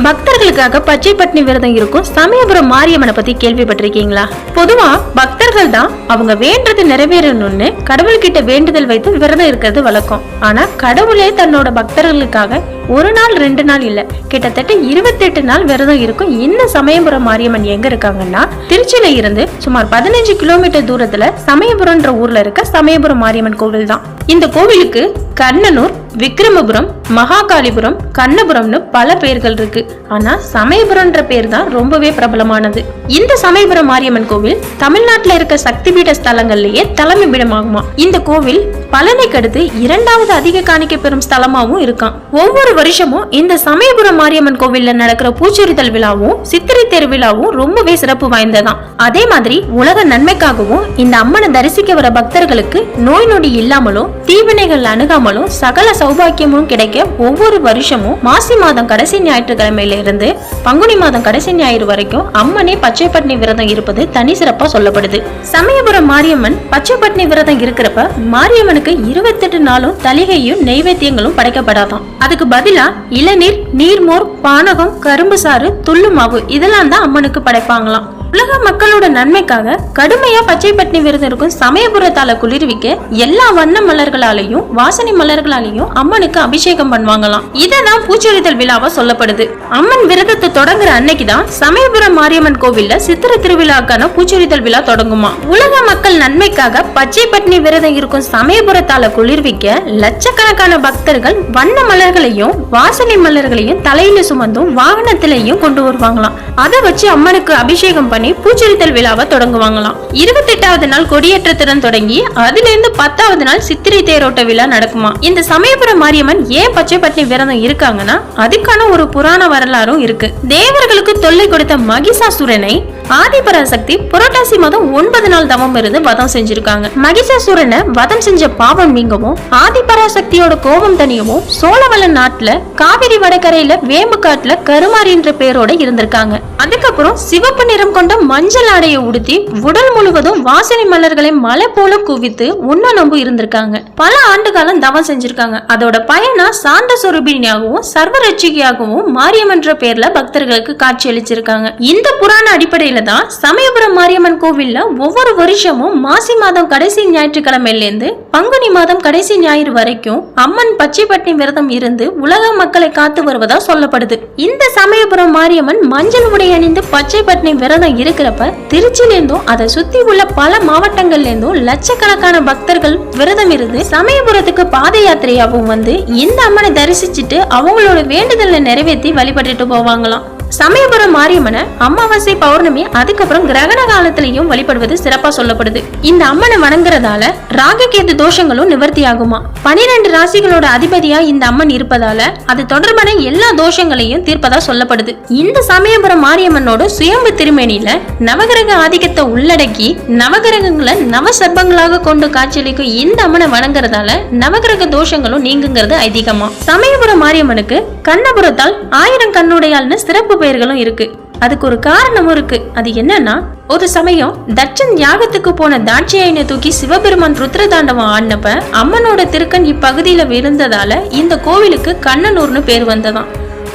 பக்தர்களுக்காக பச்சை பட்னி விரதம் இருக்கும் சமயபுரம் மாரியம்மனை பத்தி கேள்விப்பட்டிருக்கீங்களா? பொதுவா பக்தர்கள் தான் அவங்க வேண்டது நிறைவேறணும்னு கடவுள்கிட்ட வேண்டுதல் வைத்து விரதம் இருக்கிறது வழக்கம். ஆனா கடவுளே தன்னோட பக்தர்களுக்காக ஒரு நாள் 2 நாள் இல்ல, கிட்டத்தட்ட 28 நாள் விரதம் இருக்கும். இந்த சமயபுரம் மாரியம்மன் எங்க இருக்காங்கன்னா, திருச்சியில இருந்து சுமார் 15 கிலோமீட்டர் தூரத்துல சமயபுரம்ன்ற ஊர்ல இருக்க சமயபுரம் மாரியம்மன் கோவில் தான். இந்த கோவிலுக்கு கண்ணனூர், விக்ரமபுரம், மகாகாலிபுரம், கண்ணபுரம்னு பல பெயர்கள் இருக்கு. ஆனா சமயபுரம்ன்ற பேர் தான் ரொம்பவே பிரபலமானது. இந்த சமயபுரம் மாரியம்மன் கோவில் தமிழ்நாட்டுல இருக்க சக்தி பீட ஸ்தலங்கள்லயே தலைமை பீடமாகுமா. இந்த கோவில் பழனிக்கு அடுத்து 2வது அதிக காணிக்கை பெறும் ஸ்தலமாவும் இருக்கான். ஒவ்வொரு வருஷமும் இந்த சமயபுரம் மாரியம்மன் கோவில்ல நடக்கிற பூச்சொரிதல் விழாவும் சித்திரை தேர் விழாவும் ரொம்பவே சிறப்பு வாய்ந்ததான். அதே மாதிரி உலக நன்மைக்காகவும் இந்த அம்மனை தரிசிக்க வர பக்தர்களுக்கு நோய் நொடி இல்லாமலும் தீவினைகள் அணுகாமலும் சகல சௌபாக்கியமும் கிடைக்க ஒவ்வொரு வருஷமும் மாசி மாதம் கடைசி ஞாயிற்றுக்கிழமையில இருந்து பங்குனி மாதம் கடைசி ஞாயிறு வரைக்கும் அம்மனே பச்சை பட்னி விரதம் இருப்பது தனி சிறப்பா சொல்லப்படுது. சமயபுரம் மாரியம்மன் பச்சை பட்னி விரதம் இருக்கிறப்ப மாரியம்மனுக்கு 28 நாளும் தலிகையும் நெய்வேத்தியங்களும் படைக்கப்படாதான். அதுக்கு பதிலா இளநீர், நீர்மோர், பானகம், கரும்பு சாறு, துள்ளு மாவு இதெல்லாம் தான் அம்மனுக்கு படைப்பாங்களாம். உலக மக்களோட நன்மைக்காக கடுமையா பச்சை பட்னி விரதம் இருக்கும் சமயபுரத்தால குளிர்விக்க எல்லா வண்ண மலர்களாலையும் வாசனை மலர்களாலையும் அம்மனுக்கு அபிஷேகம் பண்ணுவாங்களாம். இததான் பூச்சொரிதல் விழாவா சொல்லப்படுது. அம்மன் விரதத்தை தொடங்குற அன்னைக்குதான் சமயபுரம் மாரியம்மன் கோவில்ல சித்திரை திருவிழாக்கான பூச்சொரிதல் விழா தொடங்குமா. உலக மக்கள் நன்மைக்காக பச்சை பட்னி விரதம் இருக்கும் சமயபுரத்தால குளிர்விக்க லட்சக்கணக்கான பக்தர்கள் வண்ண மலர்களையும் வாசனை மலர்களையும் தலையில சுமந்தும் வாகனத்திலையும் கொண்டு வருவாங்களாம். அதை வச்சு அம்மனுக்கு அபிஷேகம் பூச்சொரிதல் விழாவை தொடங்குவாங்களாம். 28வது நாள் கொடியேற்றத்துடன் தொடங்கி அதிலிருந்து 10வது நாள் சித்திரை தேரோட்ட விழா நடக்குமா. இந்த சமயபுரம் மாரியம்மன் ஏன் பச்சை பட்னி விரதம் இருக்காங்கன்னா அதுக்கான ஒரு புராண வரலாறும் இருக்கு. தேவர்களுக்கு தொல்லை கொடுத்த மகிஷாசுரனை ஆதிபராசக்தி புரட்டாசி மாதம் 9 நாள் தவம் இருந்து வதம் செஞ்சிருக்காங்க. மகிஷாசுரனை வதம் செஞ்ச பாவம் நீங்கவும் ஆதிபராசக்தியோட கோபம் தனியவும் சோழவள நாட்டுல காவிரி வடகரையில வேம்பு காட்டுல கருமாரின்ற பேரோட இருந்திருக்காங்க. அதுக்கப்புறம் சிவப்பு நிறம் கொண்ட மஞ்சள் ஆடையை உடுத்தி உடல் முழுவதும் வாசனை மலர்களை மலை போல குவித்து உண்ணநம்பு இருந்திருக்காங்க. பல ஆண்டு காலம் தவம் செஞ்சிருக்காங்க. அதோட பயனா சாந்த சொரூபிணியாகவும் சர்வரட்சிகையாகவும் மாரியம்மன்ற பேர்ல பக்தர்களுக்கு காட்சி அளிச்சிருக்காங்க. இந்த புராண அடிப்படையில தான் சமயபுரம் மாரியம்மன் கோவில்ல ஒவ்வொரு வருஷமும் மாசி மாதம் கடைசி ஞாயிற்றுக்கிழமையில இருந்து பங்குனி மாதம் கடைசி ஞாயிறு வரைக்கும் அம்மன் பச்சை பட்னி விரதம் இருந்து உலக மக்களை காத்து வருவதா சொல்லப்படுது. இந்த சமயபுரம் மாரியம்மன் மஞ்சள் உடை அணிந்து பச்சை பட்னி விரதம் இருக்கிறப்ப திருச்சியில இருந்தும் அதை சுத்தி உள்ள பல மாவட்டங்கள்ல இருந்தும் லட்சக்கணக்கான பக்தர்கள் விரதம் இருந்து சமயபுரத்துக்கு பாத யாத்திரையாகவும் வந்து இந்த அம்மனை தரிசிச்சுட்டு அவங்களோட வேண்டுதலை நிறைவேற்றி வழிபட்டுட்டு போவாங்களாம். சமயபுரம் மாரியம்மனை அமாவாசை, பௌர்ணமி, அதுக்கப்புறம் கிரகண காலத்திலையும் வழிபடுவது சிறப்பா சொல்லப்படுது. இந்த அம்மனை வணங்குறதால ராககேது தோஷங்களும் நிவர்த்தி ஆகுமா. 12 ராசிகளோட அதிபதியா இந்த அம்மன் இருப்பதால அது தொடர்பான எல்லா தோஷங்களையும் தீர்ப்பதா சொல்லப்படுது. இந்த சமயபுரம் மாரியம்மனோட சுயம்பு திருமேனியில நவகிரக ஆதிக்கத்தை உள்ளடக்கி நவகிரகங்களை நவசர்பங்களாக கொண்டு காட்சியளிக்கும் இந்த அம்மனை வணங்குறதால நவகிரக தோஷங்களும் நீங்குங்கிறது ஐதீகமா. சமயபுரம் மாரியம்மனுக்கு கண்ணபுரத்தால் 1000 கண்ணுடையாள்னு சிறப்பு பெயர்களும் இருக்கு. அதுக்கு ஒரு காரணமும் இருக்கு. அது என்னன்னா, ஒரு சமயம் தட்சன் யாகத்துக்கு போன தாட்சியாயினை தூக்கி சிவபெருமான் ருத்ரதாண்டவம் ஆடினப்ப அம்மனோட திருக்கண் இப்பகுதியில விழுந்ததால இந்த கோவிலுக்கு கண்ணனூர்னு பேர் வந்ததாம்.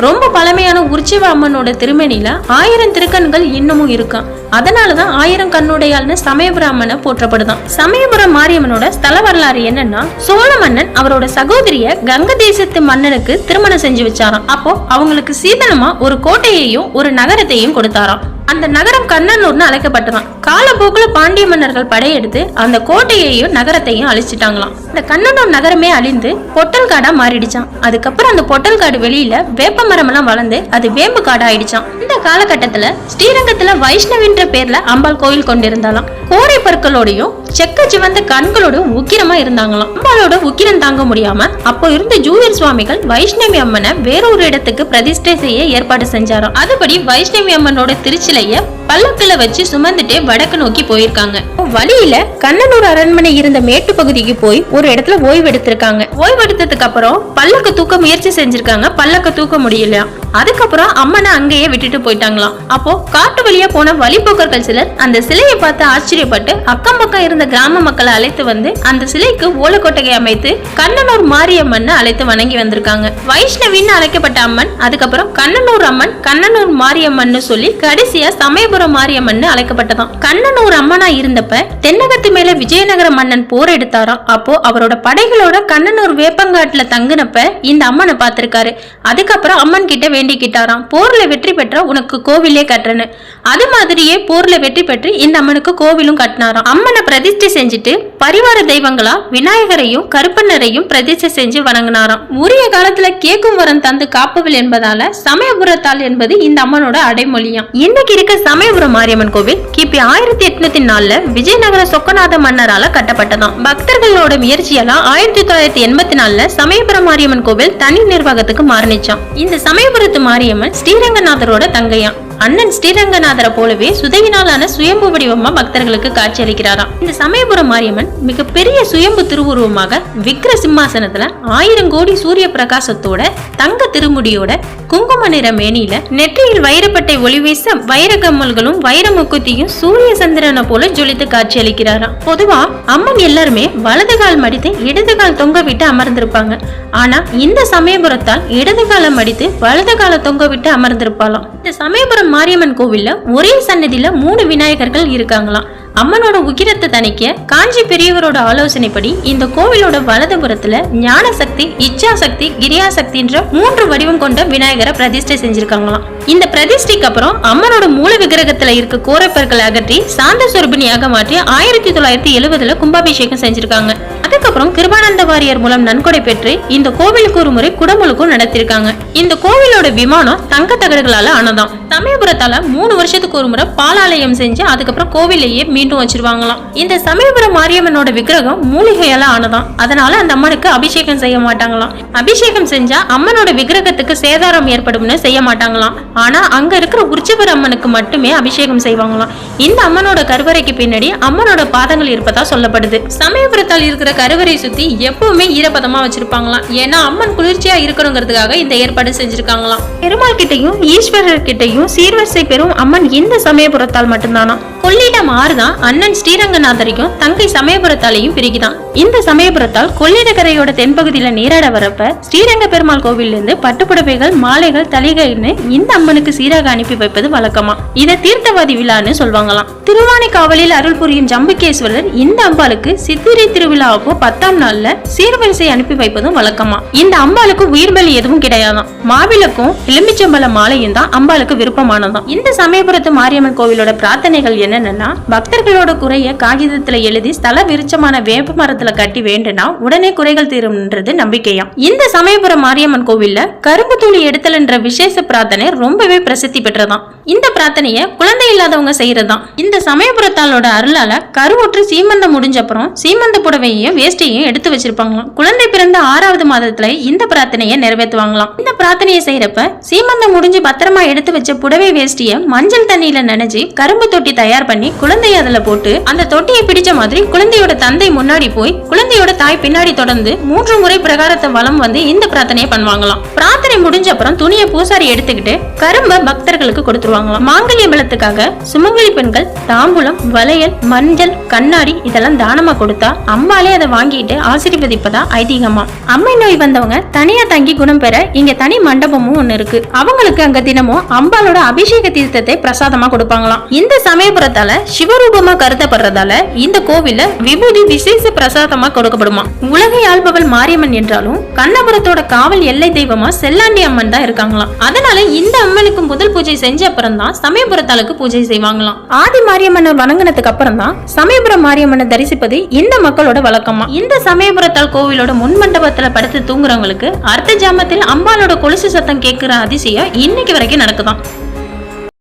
ரொம்ப பழமையான உற்சவ அம்மனோட திருமேனில 1000 திருக்கண்கள் இன்னமும் இருக்கான். அதனாலதான் 1000 கண்ணுடையாள்னு சமயபுரம் அம்மனை போற்றப்படுதான். சமயபுரம் மாரியம்மனோட ஸ்தல வரலாறு என்னன்னா, சோழ மன்னன் அவரோட சகோதரிய கங்க தேசத்து மன்னனுக்கு திருமணம் செஞ்சு வச்சாராம். அப்போ அவங்களுக்கு சீதனமா ஒரு கோட்டையையும் ஒரு நகரத்தையும் கொடுத்தாராம். அந்த நகரம் கண்ணனூர்னு அழைக்கப்பட்டதான். காலப்போக்குல பாண்டிய மன்னர்கள் படையெடுத்து அந்த கோட்டையையும் நகரத்தையும் அழிச்சிட்டாங்களாம். இந்த கண்ணனூர் நகரமே அழிந்து பொட்டல் காடா மாறிடுச்சான். அதுக்கப்புறம் அந்த பொட்டல் காடு வெளியில வேப்ப மரம் எல்லாம் வளர்ந்து அது வேம்பு காடா ஆயிடுச்சான். இந்த காலகட்டத்துல ஸ்ரீரங்கத்துல வைஷ்ணவின்ற பேர்ல அம்பாள் கோயில் கொண்டிருந்தாலாம். கோரை பற்களோடையும் செக்க சிவந்த கண்களோட உக்கிரமா இருந்தாங்களாம். அம்பாளோட உக்கிரம் தாங்க முடியாம அப்போ இருந்த ஜூவேல் சுவாமிகள் வைஷ்ணவி அம்மனை வேறொரு இடத்துக்கு பிரதிஷ்டை செய்ய ஏற்பாடு செஞ்சாராம். அதுபடி வைஷ்ணவி அம்மனோட திருச்சிலைய பல்லக்குல வச்சு சுமந்துட்டு வடக்கு நோக்கி போயிருக்காங்க. வழியில கண்ணனூர் அரண்மனை இருந்த மேட்டு பகுதிக்கு போய் ஒரு இடத்துல ஓய்வு எடுத்திருக்காங்க. ஓய்வு எடுத்ததுக்கு அப்புறம் பல்லக்கு தூக்க முயற்சி செஞ்சிருக்காங்க. பல்லக்க தூக்க முடியல. அதுக்கப்புறம் அம்மனை அங்கேயே விட்டுட்டு போயிட்டாங்களாம். அப்போ காட்டு வழியா போன வழிபோக்கர்கள் சிலர் அந்த சிலையை பார்த்து ஆச்சரியப்பட்டு அக்கம் பக்கம் இருந்த கிராம மக்களை அழைத்து வந்து அந்த சிலைக்கு ஓலக்கொட்டகை அமைத்து கண்ணனூர் மாரியம்மன் அழைத்து வணங்கி வந்திருக்காங்க. வைஷ்ணவின்னு அழைக்கப்பட்ட அம்மன் அதுக்கப்புறம் கண்ணனூர் அம்மன், கண்ணனூர் மாரியம்மன் சொல்லி கடைசியா சமயபுரம் மாரியம்மன் அழைக்கப்பட்டதாம். கண்ணனூர் அம்மனா இருந்தப்ப தென்னகத்து மேல விஜயநகர மன்னன் போர் எடுத்தாராம். அப்போ அவரோட படைகளோட கண்ணனூர் வேப்பங்காட்டுல தங்குனப்ப இந்த அம்மனை பார்த்திருக்காரு. அதுக்கப்புறம் அம்மன் கிட்ட வேண்டிக்கிட்டாராம், போர்ல வெற்றி பெற்ற உனக்கு கோவிலே கட்டுறேன்னு. அது மாதிரியே போர்ல வெற்றி பெற்று இந்த அம்மனுக்கு கோவிலும் கட்டினாராம். அம்மனை பிரதிஷ்டை செஞ்சுட்டு பரிவார தெய்வங்களா விநாயகரையும் கருப்பண்ணரையும் பிரதிஷ்டை செஞ்சு வணங்கினாராம். உரிய காலத்துல கேக்கும் வரம் தந்து காப்பவில் என்பதால சமயபுரத்தால் என்பது இந்த அம்மனோட அடைமொழியாம். இன்னைக்கு இருக்க சமயபுரம் மாரியம்மன் கோவில் கிபி 1804 விஜயநகர சொக்கநாத மன்னரால கட்டப்பட்டதாம். பக்தர்களோட முயற்சியால 1984 சமயபுரம் மாரியம்மன் கோவில் தனி நிர்வாகத்துக்கு மாறிச்சாம். இந்த சமயபுரத்து மாரியம்மன் ஸ்ரீரங்கநாதரோட தங்கையாம். அண்ணன் ஸ்ரீரங்கநாதரை போலவே சுதையினாலான சுயம்பு வடிவமா பக்தர்களுக்கு காட்சி அளிக்கிறாராம். இந்த சமயபுரம் மாரியம்மன் மிகப்பெரிய சுயம்பு திருவுருவமாக விக்கிர சிம்மாசனத்துல 1000 கோடி சூரிய பிரகாசத்தோட தங்க திருமுடியோட குங்கும நிற மேனியில நெற்றியில் வைரப்பட்டை ஒளி வீச வைர கம்மல்களும் வைர முக்குத்தியும் சூரிய சந்திரனை போல ஜொலித்து காட்சி அளிக்கிறாராம். பொதுவா அம்மன் எல்லாருமே வலது கால் மடித்து இடது கால் தொங்க விட்டு அமர்ந்திருப்பாங்க. ஆனா இந்த சமயபுரத்தால் இடது காலம் மடித்து வலது கால தொங்க விட்டு அமர்ந்திருப்பாளாம். இந்த சமயபுரம் மாரியம்மன் கோவில்ல ஒரே சன்னதியில 3 விநாயகர்கள் இருக்காங்களாம். அம்மனோட உக்கிரத்தை தணிக்க காஞ்சி பெரியவரோட ஆலோசனைப்படி இந்த கோவிலோட வலதுபுறத்துல ஞான சக்தி, இச்சா சக்தி, கிரியா சக்தின்ற 3 வடிவம் கொண்ட விநாயகரை பிரதிஷ்டை செஞ்சிருக்காங்களாம். இந்த பிரதிஷ்டைக்கு அப்புறம் அம்மனோட மூல விக்கிரகத்துல இருக்க கோரப்பற்களை அகற்றி சாந்த சொரூபிணியாக மாற்றி 1970 கும்பாபிஷேகம் செஞ்சிருக்காங்க. அதுக்கப்புறம் கிருபானந்த வாரியார் மூலம் நன்கொடை பெற்று இந்த கோவிலுக்கு ஒரு முறை குடமுழுக்கும் நடத்திருக்காங்க. இந்த கோவிலோட விமானம் தங்க தகடுகளால ஆனதாம். சமயபுரத்தால 3 வருஷத்துக்கு ஒரு முறை பாலாலயம் செஞ்சு அதுக்கப்புறம் கோவிலையே மீண்டும் வச்சிருவாங்களாம். இந்த சமயபுரம் மாரியம்மனோட விக்கிரகம் மூலிகையால ஆனதாம். அதனால அந்த அம்மனுக்கு அபிஷேகம் செய்ய மாட்டாங்களாம். அபிஷேகம் செஞ்சா அம்மனோட விக்கிரகத்துக்கு சேதாரம் ஏற்படும்னு செய்ய மாட்டாங்களாம். ஆனா அங்க இருக்கிற உற்சவர் அம்மனுக்கு மட்டுமே அபிஷேகம் செய்வாங்களாம். இந்த அம்மனோட கருவறைக்கு பின்னாடி அம்மனோட பாதங்கள் இருப்பதா சொல்லப்படுது. சமயபுரத்தால் இருக்கிற கருவறை சுத்தி எப்பவுமே ஈரப்பதமா வச்சிருப்பாங்களாம். ஏன்னா அம்மன் குளிர்ச்சியா இருக்கணுங்கிறதுக்காக இந்த ஏற்பாடு செஞ்சிருக்காங்களாம். பெருமாள் கிட்டையும் ஈஸ்வரர் கிட்டையும் சீர்வரிசை பெறும் அம்மன் இந்த சமயபுரத்தால் மட்டும்தானா. கொள்ளிடம் ஆறுதான் அண்ணன் ஸ்ரீரங்கநாதரையும் தங்கை சமயபுரத்தாலையும் பிரிக்குதான். இந்த சமயபுரத்தால் கொள்ளிடக்கரையோட தென்பகுதியில நீராட வரப்ப ஸ்ரீரங்க பெருமாள் கோவில்ல இருந்து பட்டுப்புடவைகள், மாலைகள், தலிகைன்னு இந்த அம்மனுக்கு சீராக அனுப்பி வைப்பது வழக்கமா. இதை தீர்த்தவாதி விழான்னு சொல்வாங்களாம். திருவானைக்காவலில் அருள் புரியும் ஜம்புகேஸ்வரர் இந்த அம்பாளுக்கு சித்திரை திருவிழா அப்போ 10ஆம் நாள்ல சீர்வரிசை அனுப்பி வைப்பதும் வழக்கமா. இந்த அம்பாளுக்கு உயிர் பலி எதுவும் கிடையாதான். மாவிளக்கும் எலுமிச்சம்பழ மாலையும் தான் அம்பாளுக்கு விருப்பமானதான். இந்த சமயபுரத்து மாரியம்மன் கோவிலோட பிரார்த்தனைகள் என்னன்னா, பக்தர்களோட குறைய காகிதத்துல எழுதி ஸ்தல விருட்சமான வேப்ப மரத்துல கட்டி வேண்டுனா உடனே குறைகள் தீரும்ன்றது நம்பிக்கையா. இந்த சமயபுரம் மாரியம்மன் கோவில்ல கரும்பு தூளி எடுத்தல் என்ற விசேஷ பிரார்த்தனை ரொம்பவே பிரசித்தி பெற்றதாம். இந்த பிரார்த்தனைய குழந்தை இல்லாதவங்க செய்யறதாம். இந்த சமயபுரத்தாலோட அருளால கருவுற்று சீமந்தம் முடிஞ்ச அப்புறம் சீமந்த புடவையையும் வேஷ்டியையும் எடுத்து வச்சிருப்பாங்களாம். குழந்தை பிறந்த 6வது மாதத்துல இந்த பிரார்த்தனையை நிறைவேற்றுவாங்களாம். இந்த பிரார்த்தனையை செய்யறப்ப சீமந்தம் முடிஞ்சு பத்திரமா எடுத்து வச்ச புடவை வேஷ்டிய மஞ்சள் தண்ணியில நனைஞ்சு கரும்பு தொட்டி தயார் பண்ணி குழந்தைய அதுல போட்டு அந்த தொட்டியை பிடிச்ச மாதிரி குழந்தையோட தந்தை முன்னாடி போய் குழந்தையோட தாய் பின்னாடி தொடர்ந்து 3 முறை பிரகாரத்தை வலம் வந்து இந்த பிரார்த்தனையை பண்ணுவாங்களாம். பிரார்த்தனை முடிஞ்ச அப்புறம் துணியை பூசாரி எடுத்துக்கிட்டு கரும்பை பக்தர்களுக்கு கொடுத்துருவாங்களாம். மாங்கல்ய பலத்துக்காக சுமங்கலி பெண்கள் தாம்பூலம், வளையல், மஞ்சள், கண்ணாடி இதெல்லாம் தானமா கொடுத்தா அம்பாலே அதை வாங்கிட்டு ஆசீர்வதிப்பதா ஐதீகமா. அம்மை நோய் வந்தவங்க தனியா தங்கி குணம் பெற இங்க தனி மண்டபமும் ஒண்ணு இருக்கு. அவங்களுக்கு அங்க தினமும் அம்பாலோட அபிஷேக தீர்த்தத்தை பிரசாதமா கொடுப்பாங்களாம். இந்த சமயபுரத்தால சிவரூபமா கருதப்படுறதால இந்த கோவில்ல விபூதி விசேஷ பிரசாதமா கொடுக்கப்படுமா. உலகை ஆள்பவள் மாரியம்மன் என்றாலும் கண்ணபுரத்தோட காவல் எல்லை தெய்வமா செல்லாண்டி அம்மன் தான் இருக்காங்களாம். அதனால இந்த அம்மனுக்கு முதல் பூஜை செஞ்ச அப்புறம் தான் சமயபுரத்தாளுக்கு பூஜை செய்வாங்களாம். ஆதி மாரியம்மனை வணங்கினதுக்கு அப்புறம் தான் சமயபுரம் மாரியம்மனை தரிசிப்பது இந்த மக்களோட வழக்கமா. இந்த சமயபுரத்தால் கோவிலோட முன் மண்டபத்துல படுத்து தூங்குறவங்களுக்கு அர்த்த ஜாமத்தில் அம்பாலோட கொலுசு சத்தம் கேட்கிற அதிசயம் இன்னைக்கு வரைக்கும் நடக்குதான்.